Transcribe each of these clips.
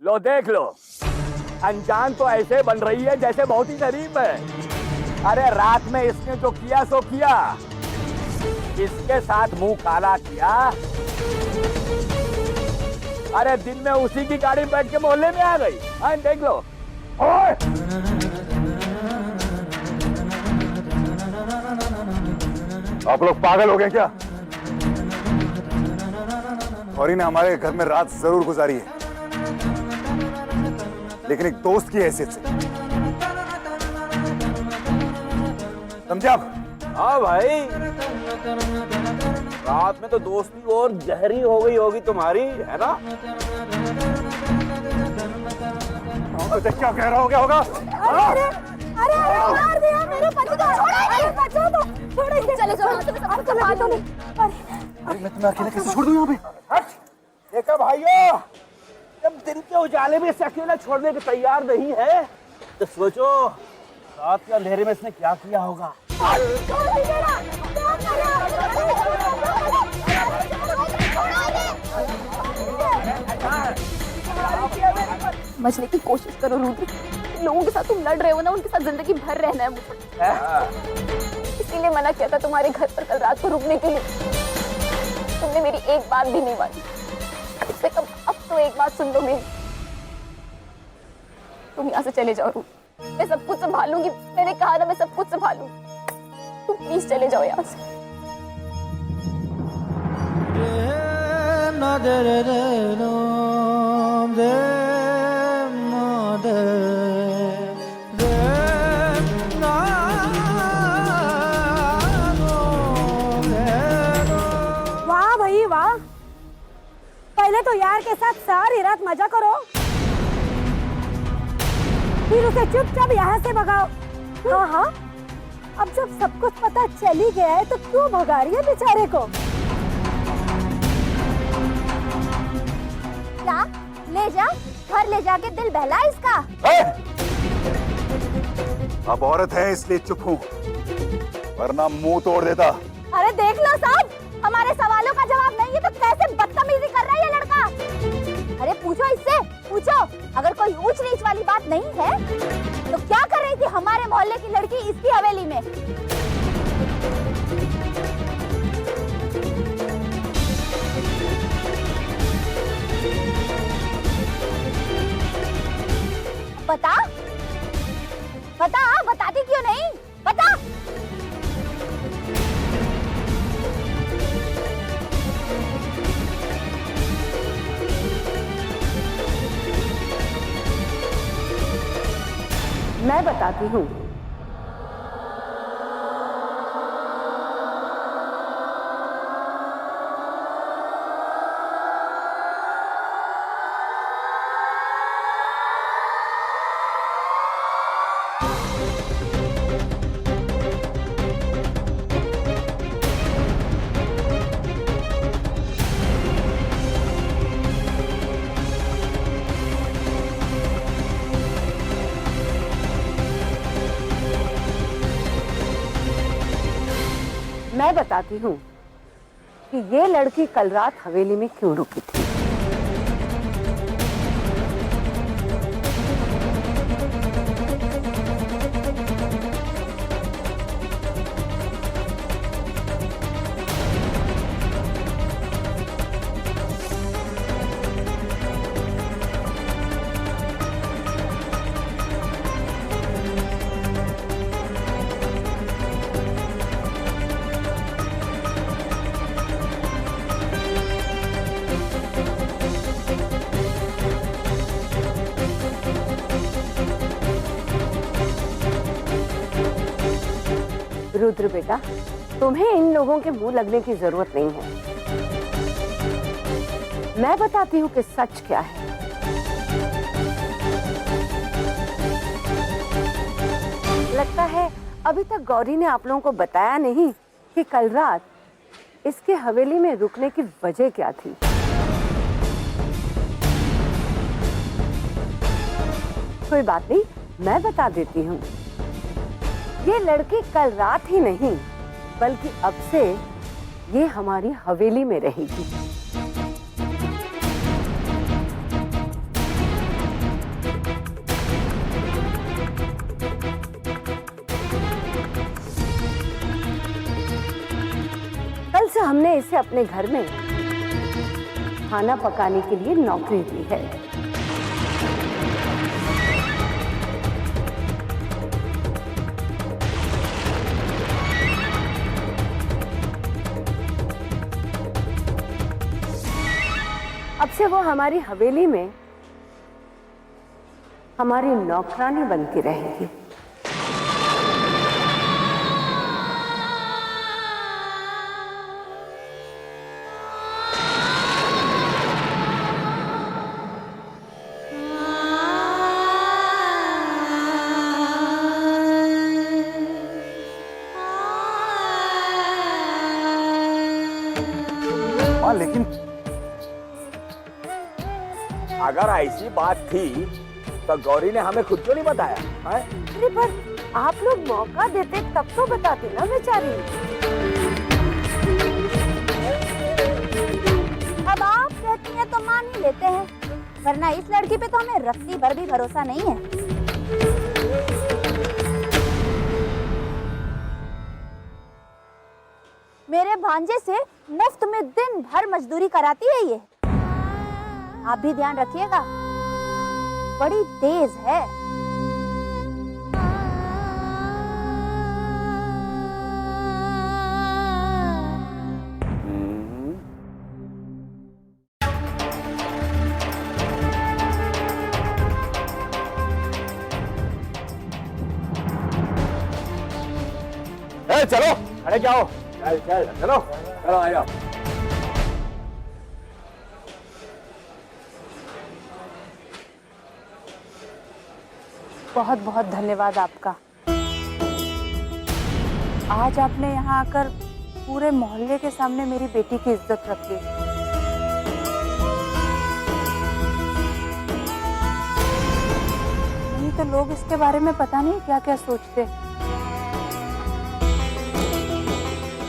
लो देख लो, अनजान तो ऐसे बन रही है जैसे बहुत ही शरीफ है। अरे रात में इसने जो किया सो किया, इसके साथ मुंह काला किया। अरे दिन में उसी की गाड़ी में बैठ के मोहल्ले में आ गई। हाँ देख लो। ओए! आप लोग पागल हो गए क्या? गौरी ने हमारे घर में रात जरूर गुजारी है, लेकिन एक दोस्त की हैसियत से। समझे आप? हाँ भाई, रात में तो दोस्ती और गहरी हो गई होगी तुम्हारी, है ना? तो क्या कह रहा हो गया होगा? अरे अरे मार दिया मेरे पति को। अरे बचाओ तो, छोड़ो इसे। चले जाओ, आप तो बात नहीं। अरे मैं तुम्हें अकेले कैसे छोड़ दूं यहाँ पे? देखा भाइयों, जब दिन के उजाले में इसे अकेला छोड़ने के तैयार नहीं है, तो सोचो रात के अंधेरे में इसने क्या किया होगा। समझने की कोशिश करो रुद्र, लोगों के साथ तुम लड़ रहे हो ना, उनके साथ जिंदगी भर रहना है मुझे। इसीलिए मना किया था तुम्हारे घर पर कल रात को रुकने के लिए। तुमने मेरी एक बात भी नहीं मानी। इससे कम अब तो एक बात सुन लो मेरी, तुम यहाँ से चले जाओ रुद्र। मैं सब कुछ संभालूंगी, मैंने कहा था मैं सब कुछ संभालूंगी। तुम प्लीज चले जाओ यहाँ से। वाह भाई वाह, पहले तो यार के साथ सारी रात मजा करो, फिर उसे चुपचाप यहाँ से भगाओ। हाँ हाँ, अब जब सब कुछ पता चल ही गया है तो क्यों भगा रही है बेचारे को? क्या ले जा, घर ले जाके दिल बहला इसका। अब औरत है इसलिए चुप हूँ, वरना मुंह तोड़ देता। अरे देख लो साहब, हमारे सवालों का जवाब नहीं है तो कैसे बदतमीजी कर रहा है ये लड़का। अरे पूछो इससे, पूछो। अगर कोई ऊंच नीच वाली बात नहीं है तो क्या कर रही थी हमारे मोहल्ले की लड़की इसकी हवेली में? बता बता, बताती क्यों नहीं? बता। मैं बताती हूँ। मैं बताती हूँ कि ये लड़की कल रात हवेली में क्यों रुकी थी। रुद्र बेटा, तुम्हें इन लोगों के मुंह लगने की जरूरत नहीं है। मैं बताती हूँ कि सच क्या है। लगता है अभी तक गौरी ने आप लोगों को बताया नहीं कि कल रात इसके हवेली में रुकने की वजह क्या थी। कोई बात नहीं, मैं बता देती हूँ। ये लड़की कल रात ही नहीं बल्कि अब से ये हमारी हवेली में रहेगी। हमने इसे अपने घर में खाना पकाने के लिए नौकरी दी है। अब से वो हमारी हवेली में हमारी नौकरानी बन के रहेगी। हाँ लेकिन अगर ऐसी बात थी तो गौरी ने हमें खुद क्यों नहीं बताया? हैं? अरे पर आप लोग मौका देते तब तो बताते ना बेचारी। अब आप कहती हैं तो मान ही लेते हैं, वरना इस लड़की पे तो हमें रत्ती भर भी भरोसा नहीं है। मेरे भांजे से मुफ्त में दिन भर मजदूरी कराती है ये। आप भी ध्यान रखिएगा, बड़ी तेज है। चलो, अरे जाओ, चल चल चलो चलो आ जाओ। बहुत बहुत धन्यवाद आपका। आज आपने यहाँ आकर पूरे मोहल्ले के सामने मेरी बेटी की इज्जत रखी। नहीं तो लोग इसके बारे में पता नहीं क्या क्या सोचते।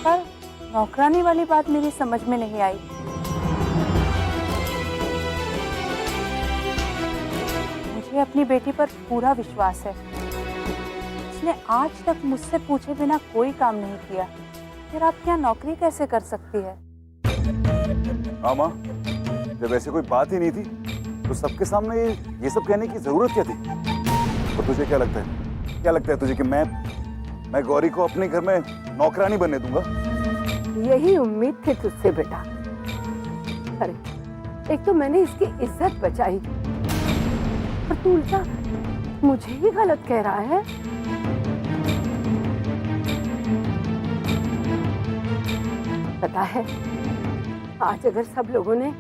पर नौकरानी वाली बात मेरी समझ में नहीं आई। मुझे अपनी बेटी पर पूरा विश्वास है। उसने आज तक मुझसे पूछे बिना कोई काम नहीं किया, फिर आप क्या नौकरी कैसे कर सकती है? हाँ माँ, जब ऐसी कोई बात ही नहीं थी तो सबके सामने ये सब कहने की जरूरत क्या थी? और तुझे क्या लगता है? क्या लगता है तुझे कि मैं गौरी को अपने घर में नौकरानी बनने दूंगा? यही उम्मीद थी तुझसे बेटा। अरे एक तो मैंने इसकी इज्जत बचाई और तू उल्टा मुझे ही गलत कह रहा है। पता है, आज अगर सब लोगों ने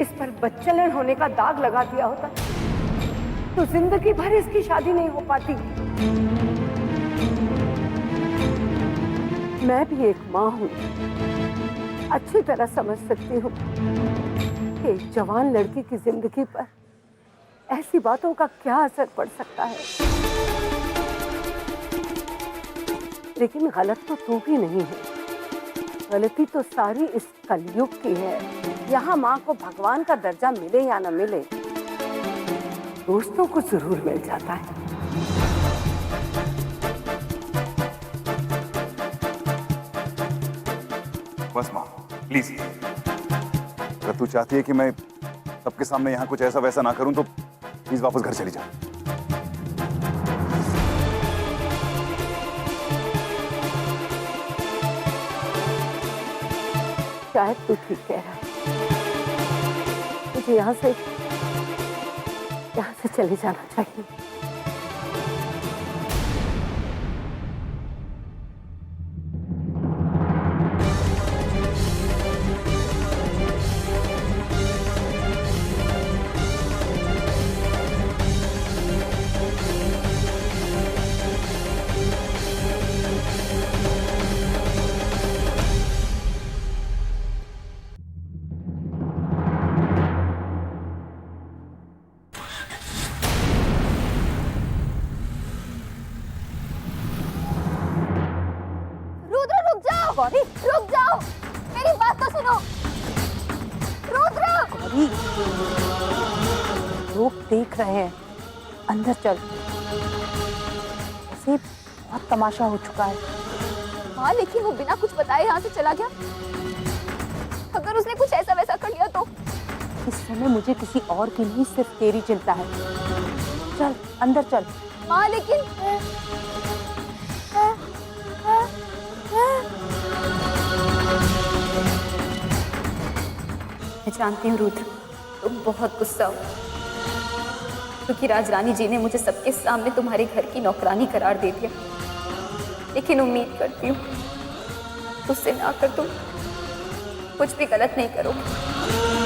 इस पर बच्चलन होने का दाग लगा दिया होता तो जिंदगी भर इसकी शादी नहीं हो पाती। मैं भी एक माँ हूँ, अच्छी तरह समझ सकती हूँ कि एक जवान लड़की की जिंदगी पर ऐसी बातों का क्या असर पड़ सकता है। लेकिन गलत तो तू भी नहीं है, गलती तो सारी इस कलयुग की है। यहाँ माँ को भगवान का दर्जा मिले या न मिले, दोस्तों को जरूर मिल जाता है। बस माँ प्लीज, अगर तू चाहती है कि मैं सबके सामने यहाँ कुछ ऐसा वैसा ना करूं तो प्लीज वापस घर चली जा। शायद तू ठीक कह रहा है, मुझे यहाँ से चले जाना चाहिए। गौरी रुक जाओ, मेरी बात तो सुनो। रुद्र! गौरी, लोग देख रहे हैं, अंदर चल। ऐसे बहुत तमाशा हो चुका है। हाँ लेकिन वो बिना कुछ बताए यहाँ से चला गया। अगर उसने कुछ ऐसा वैसा कर लिया तो? इस समय मुझे किसी और की नहीं, सिर्फ तेरी चिंता है। चल अंदर चल। माँ लेकिन मैं जानती हूँ रुद्र, तुम बहुत गुस्सा हो क्योंकि राजरानी जी ने मुझे सबके सामने तुम्हारे घर की नौकरानी करार दे दिया। लेकिन उम्मीद करती हूँ उससे ना कर तुम कुछ भी गलत नहीं करोगे।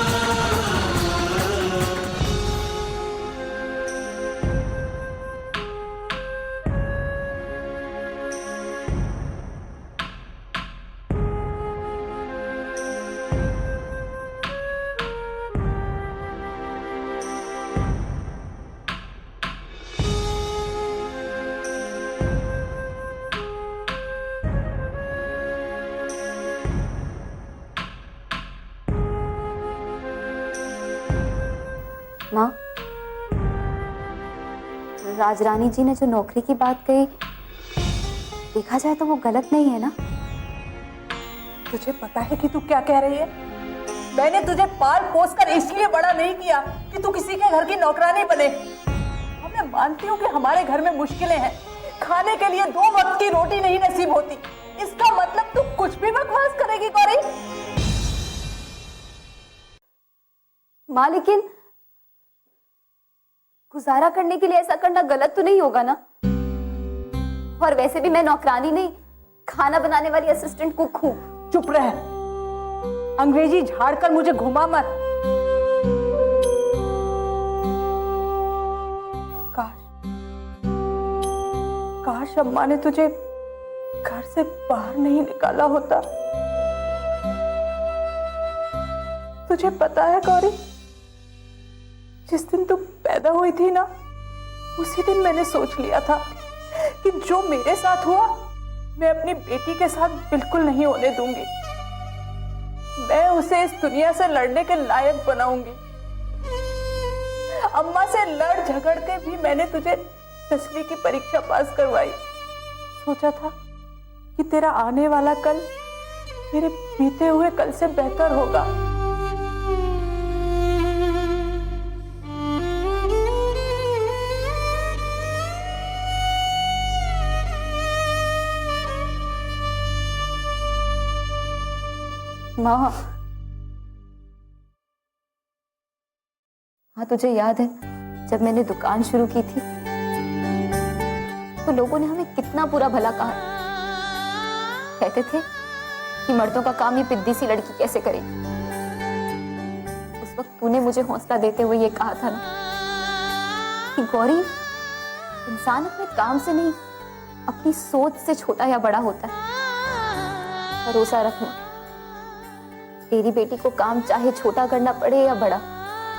माँ, राजरानी जी ने जो नौकरी की बात कही, देखा जाए तो वो गलत नहीं है ना? तुझे पता है कि तू क्या कह रही है? मैंने तुझे पाल पोस कर इसलिए बड़ा नहीं किया कि तू किसी के घर की नौकरानी बने। और मैं मानती हूँ कि हमारे घर में मुश्किलें हैं, खाने के लिए 2 वक्त की रोटी नहीं नसीब होती। इसका मतलब तू कुछ भी बकवास करेगी गौरी? माँ लेकिन गुजारा करने के लिए ऐसा करना गलत तो नहीं होगा ना? और वैसे भी मैं नौकरानी नहीं, खाना बनाने वाली असिस्टेंट कुक हूँ। चुप रह, अंग्रेजी झाड़कर मुझे घुमा मत। काश अम्मा ने तुझे घर से बाहर नहीं निकाला होता। तुझे पता है गौरी, जिस दिन तू पैदा हुई थी ना, उसी दिन मैंने सोच लिया था कि जो मेरे साथ हुआ मैं अपनी बेटी के साथ बिल्कुल नहीं होने दूंगी। मैं उसे इस दुनिया से लड़ने के लायक बनाऊंगी। अम्मा से लड़ झगड़ के भी मैंने तुझे 10वीं की परीक्षा पास करवाई। सोचा था कि तेरा आने वाला कल मेरे बीते हुए कल से बेहतर होगा। माँ, हाँ तुझे याद है जब मैंने दुकान शुरू की थी तो लोगों ने हमें कितना बुरा भला कहा। कहते थे कि मर्दों का काम ये पिद्दी सी लड़की कैसे करे। उस वक्त तूने मुझे हौसला देते हुए ये कहा था ना कि गौरी, इंसान अपने काम से नहीं अपनी सोच से छोटा या बड़ा होता है। भरोसा रखना, तेरी बेटी को काम चाहे छोटा करना पड़े या बड़ा,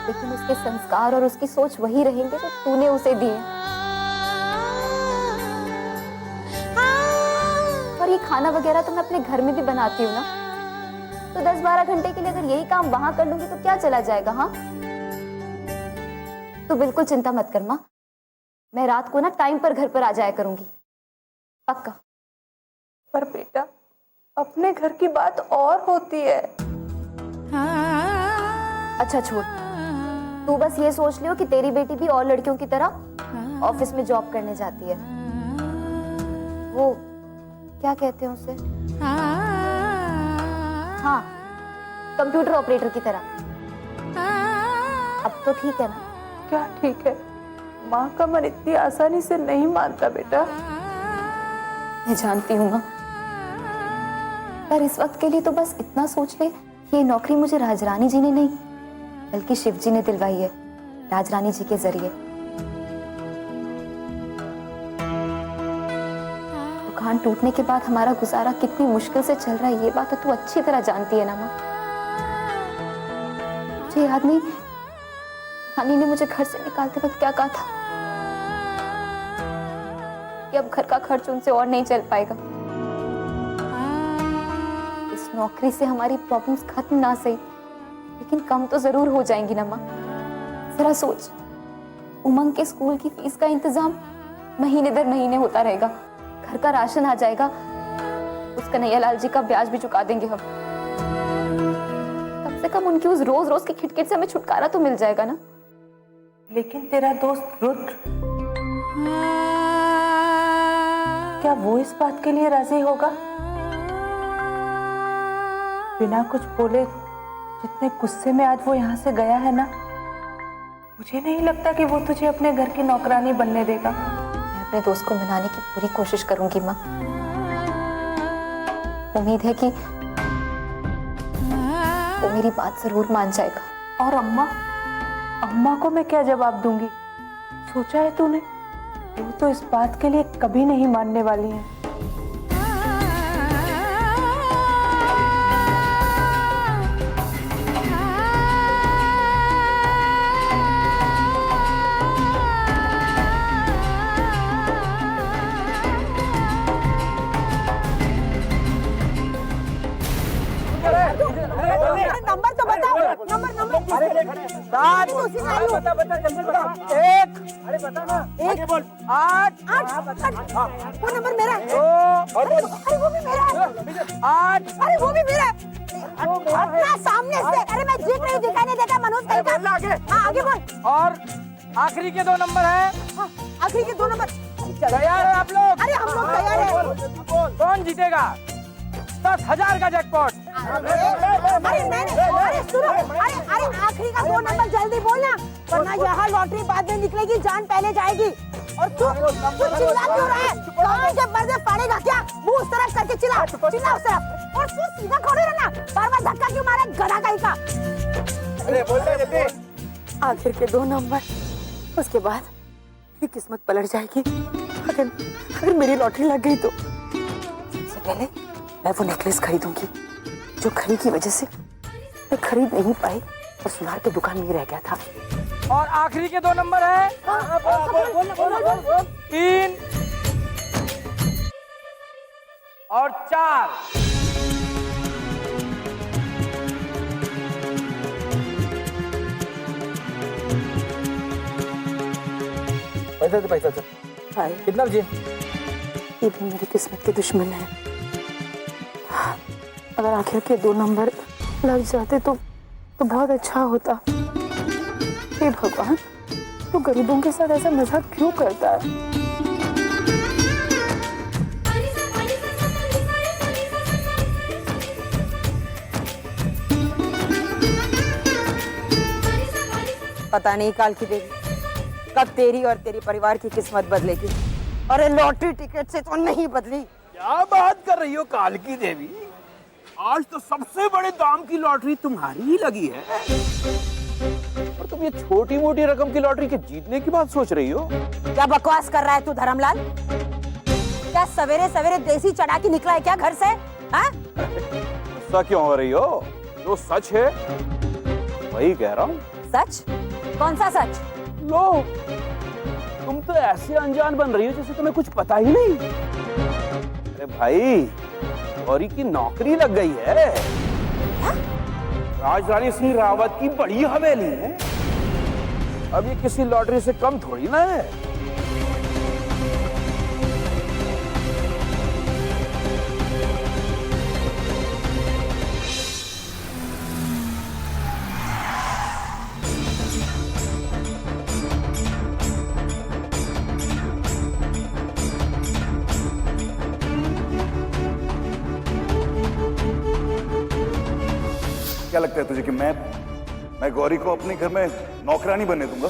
लेकिन उसके संस्कार और उसकी सोच वही रहेंगे जो तूने उसे दिए। और ये खाना वगैरह तो मैं अपने घर में भी बनाती हूँ ना, तो 10-12 घंटे के लिए अगर यही काम वहां कर लूंगी तो क्या चला जाएगा? हाँ, तो बिल्कुल चिंता मत कर माँ, मैं रात को ना टाइम पर घर पर आ जाया करूंगी, पक्का। पर बेटा, अपने घर की बात और होती है। अच्छा छोड़, तू बस ये सोच लियो कि तेरी बेटी भी और लड़कियों की तरह ऑफिस में जॉब करने जाती है। वो क्या कहते हैं उसे? हाँ, कंप्यूटर ऑपरेटर की तरह। अब तो ठीक है ना? क्या ठीक है? माँ का मन इतनी आसानी से नहीं मानता बेटा। मैं जानती हूँ माँ, पर इस वक्त के लिए तो बस इतना सोच ले, ये नौकरी मुझे राजरानी जी ने नहीं बल्कि शिव जी ने दिलवाई है, राजरानी जी के जरिए। दुकान टूटने के बाद हमारा गुजारा कितनी मुश्किल से चल रहा है, ये बात तो तू अच्छी तरह जानती है ना माँ। मुझे याद नहीं नानी ने मुझे घर से निकालते वक्त क्या कहा था कि अब घर का खर्च उनसे और नहीं चल पाएगा। इस नौकरी से हमारी प्रॉब्लम्स खत्म ना सही लेकिन कम तो जरूर हो जाएंगी ना माँ। जरा सोच, उमंग के स्कूल की फीस का इंतजाम महीने दर महीने होता रहेगा, घर का राशन आ जाएगा, उस कन्हैया लाल जी का ब्याज भी चुका देंगे हम। कम उनकी उस रोज रोज की खिटखिट से हमें छुटकारा तो मिल जाएगा ना। लेकिन तेरा दोस्त रुद्र, क्या वो इस बात के लिए राजी होगा? बिना कुछ बोले जितने गुस्से में आज वो यहाँ से गया है ना, मुझे नहीं लगता कि वो तुझे अपने घर की नौकरानी बनने देगा। मैं अपने दोस्त को मनाने की पूरी कोशिश करूंगी माँ। उम्मीद है कि वो मेरी बात जरूर मान जाएगा। और अम्मा को मैं क्या जवाब दूंगी? सोचा है तूने? वो तो इस बात के लिए कभी नहीं मानने वाली है। नंबर तो बताओ, नंबर सात, बता जल्दी बता। एक, अरे बता ना। एक बोल। 8, वो नंबर मेरा है। 2, अरे वो भी मेरा है। 8, अरे वो भी मेरा है। हटना सामने से। अरे मैं जीत रही हूँ, दिखाई नहीं देता मनोज कहीं का। आगे। हाँ आगे बोल। और आखिरी के 2 नंबर है। हाँ, आखिरी के 2 नंबर। तैयार है आप लोग? अरे हम लोग तैयार हैं। कौन जीतेगा 10,000 का जैकपॉट? अरे अरे सुनो, अरे आखिरी का 2 नंबर जल्दी बोलना, वरना यहाँ लॉटरी बाद में निकलेगी, जान पहले जाएगी। और तू चिल्ला क्यों रहा है? कान के पर्दे फाड़ेगा क्या? मुंह उस तरफ करके चिल्ला उस तरफ। और तू सीधा खड़े रहना, बार-बार धक्का क्यों मारे गधा कहीं का? अरे बोल रहे जल्दी। आखिर के 2 नंबर, उसके बाद मेरी किस्मत पलट जाएगी। अगर मेरी लॉटरी लग गई तो सबसे पहले मैं वो नेकलेस खरीदूंगी जो खरी की वजह से मैं खरीद नहीं पाई और सुनार की दुकान में रह गया था। और आखिरी के 2 नंबर है 3 और 4। पैसा से भाई कितना बजे? ये भी मेरी किस्मत के दुश्मन है। अगर आखिर के 2 नंबर लग जाते तो बहुत अच्छा होता। हे भगवान, तू गरीबों के साथ ऐसा मजाक क्यों करता है? पता नहीं काल की देवी कब तेरी और तेरे परिवार की किस्मत बदलेगी। अरे लॉटरी टिकट से तो नहीं बदली। क्या बात कर रही हो काल की देवी? आज तो सबसे बड़े दाम की लॉटरी तुम्हारी ही लगी है और तुम ये छोटी मोटी रकम की लॉटरी के जीतने की बात सोच रही हो? क्या बकवास कर रहा है तू धर्मलाल? क्या सवेरे सवेरे देसी चढ़ा के निकला है क्या घर से? हाँ? गुस्सा क्यों हो रही हो? जो सच है वही कह रहा हूँ। सच? कौन सा सच? लो, तुम तो ऐसे अनजान बन रही हो जैसे तुम्हें कुछ पता ही नहीं। अरे भाई, गौरी की नौकरी लग गई है। राजरानी सिंह रावत की बड़ी हवेली है। अब ये किसी लॉटरी से कम थोड़ी ना है। क्या लगता है तुझे कि मैं गौरी को अपने घर में नौकरानी बनने दूंगा?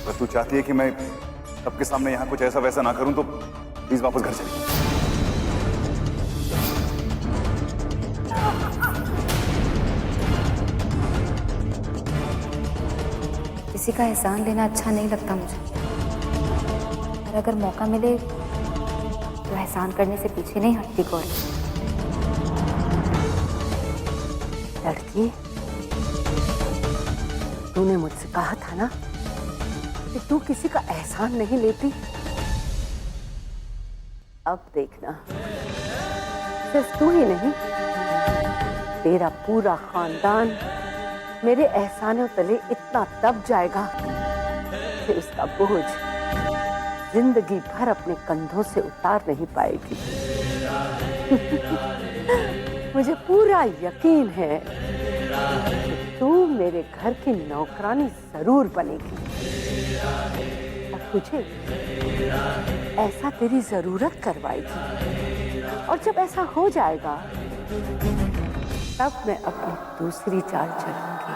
अगर तू चाहती है कि मैं सबके सामने यहाँ कुछ ऐसा वैसा ना करूं तो प्लीज वापस घर चली। किसी का एहसान लेना अच्छा नहीं लगता मुझे, और अगर मौका मिले तो एहसान करने से पीछे नहीं हटती गौरी। लड़की, तूने मुझसे कहा था ना कि तू किसी का एहसान नहीं लेती। अब देखना, सिर्फ तू ही नहीं, तेरा पूरा खानदान मेरे एहसानों तले इतना दब जाएगा कि उसका बोझ जिंदगी भर अपने कंधों से उतार नहीं पाएगी। मुझे पूरा यकीन है कि तू मेरे घर की नौकरानी जरूर बनेगी और तुझे ऐसा तेरी जरूरत करवाएगी। और जब ऐसा हो जाएगा तब मैं अपनी दूसरी चाल चलूंगी।